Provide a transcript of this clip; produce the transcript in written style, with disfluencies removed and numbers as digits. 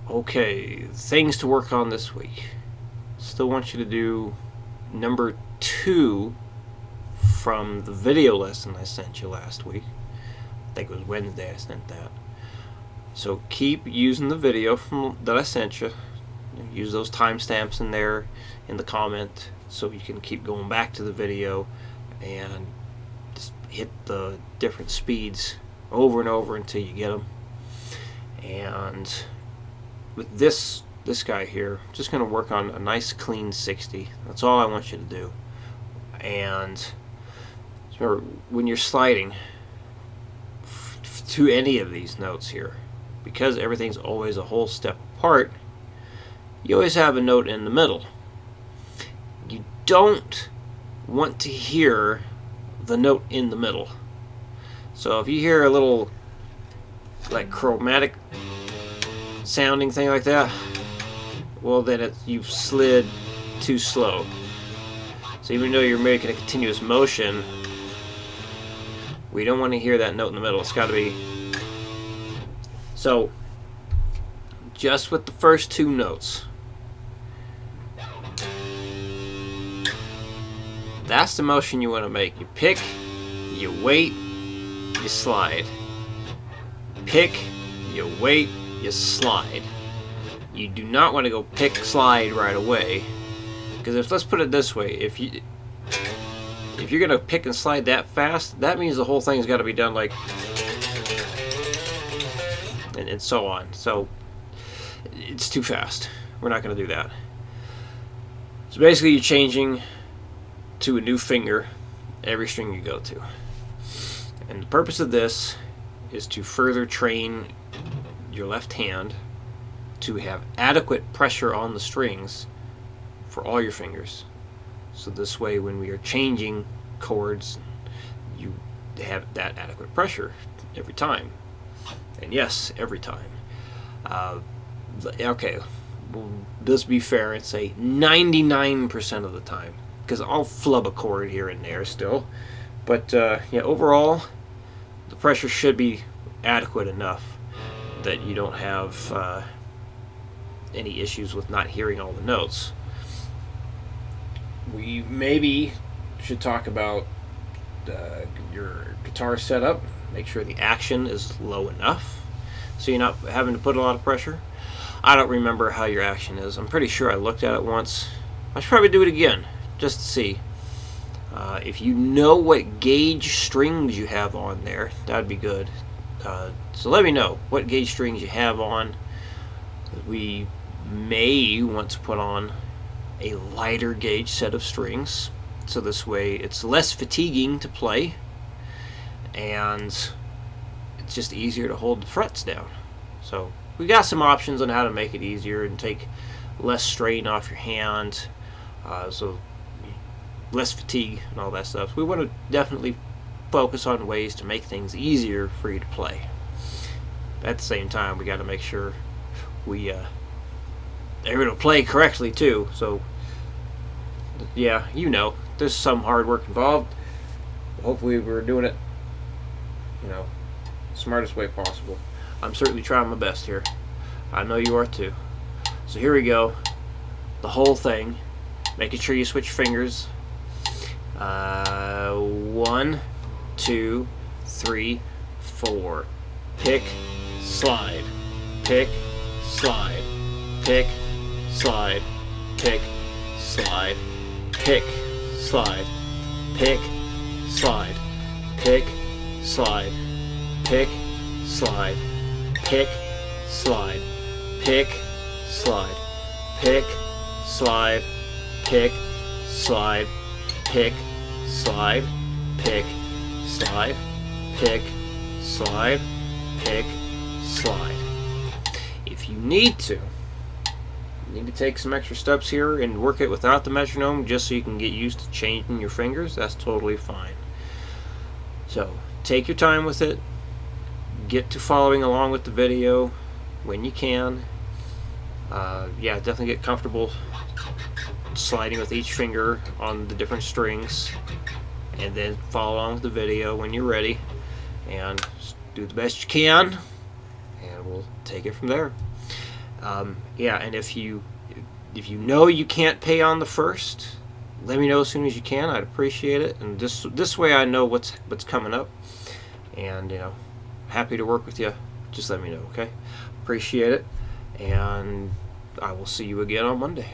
Okay, things to work on this week. Still want you to do number 2 from the video lesson I sent you last week. I think it was Wednesday I sent that. So keep using the video that I sent you. Use those timestamps in there in the comment so you can keep going back to the video and just hit the different speeds over and over until you get them. And with this guy here, I'm just going to work on a nice clean 60. That's all I want you to do. And remember, when you're sliding to any of these notes here, because everything's always a whole step apart, you always have a note in the middle. You don't want to hear the note in the middle. So if you hear a little like chromatic sounding thing like that, well then you've slid too slow. So even though you're making a continuous motion, we don't want to hear that note in the middle. It's got to be. So just with the first 2 notes, that's the motion you want to make. You pick, you wait, you slide. Pick, you wait, you slide. You do not want to go pick, slide right away, because let's put it this way, if you're gonna pick and slide that fast, that means the whole thing's got to be done like, and so on. So it's too fast. We're not going to do that. So basically, you're changing to a new finger every string you go to, and the purpose of this is to further train your left hand to have adequate pressure on the strings for all your fingers. So this way, when we are changing chords, you have that adequate pressure every time. And yes, every time. Okay, well, let's be fair and say 99% of the time, because I'll flub a chord here and there still. But yeah, overall, the pressure should be adequate enough that you don't have any issues with not hearing all the notes. We maybe should talk about your guitar setup. Make sure the action is low enough so you're not having to put a lot of pressure. I don't remember how your action is. I'm pretty sure I looked at it once. I should probably do it again just to see. If you know what gauge strings you have on there, that'd be good. So let me know what gauge strings you have on. We may want to put on a lighter gauge set of strings, so this way it's less fatiguing to play and it's just easier to hold the frets down. So we got some options on how to make it easier and take less strain off your hand, so less fatigue and all that stuff. We want to definitely focus on ways to make things easier for you to play. At the same time, we got to make sure we they're going to play correctly too. So yeah, you know, there's some hard work involved. Hopefully we're doing it, you know, smartest way possible. I'm certainly trying my best here. I know you are too. So here we go. The whole thing. Making sure you switch fingers. 1, 2, 3, 4. Pick, slide. Pick, slide. Pick, slide. Pick, slide. Pick, slide. Pick, slide. Pick, slide. Pick, slide. Pick, slide. Pick, slide. Pick, slide. Pick, slide. Pick, slide. Pick, slide. Pick, slide. Pick, slide. If you need to take some extra steps here and work it without the metronome just so you can get used to changing your fingers, that's totally fine. So take your time with it. Get to following along with the video when you can. Yeah, definitely get comfortable sliding with each finger on the different strings, and then follow along with the video when you're ready, and do the best you can, and we'll take it from there. Yeah, and if you know you can't pay on the first, let me know as soon as you can. I'd appreciate it, and this way I know what's coming up, and happy to work with you. Just let me know, okay? Appreciate it, and I will see you again on Monday.